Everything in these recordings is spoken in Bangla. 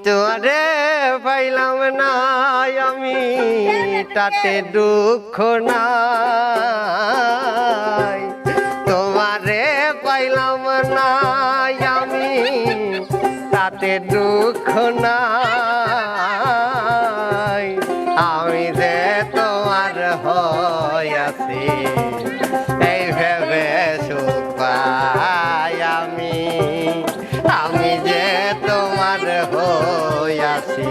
তোমারে পাইলাম না আমি তাতে দুঃখ নাই তোমারে পাইলাম না আমি তাতে দুঃখ নাই আমি যে তোমার হইয়াছি এই ভেবে সুখ পাই আমি যে তোমার হইয়াছি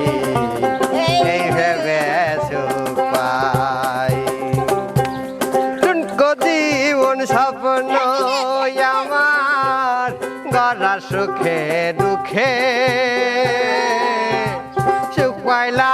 এই ভেবে সুখ পাই টুনকো জীবন স্বপ্ন আমার গড়া সুখে দুঃখে সুখ পাইলা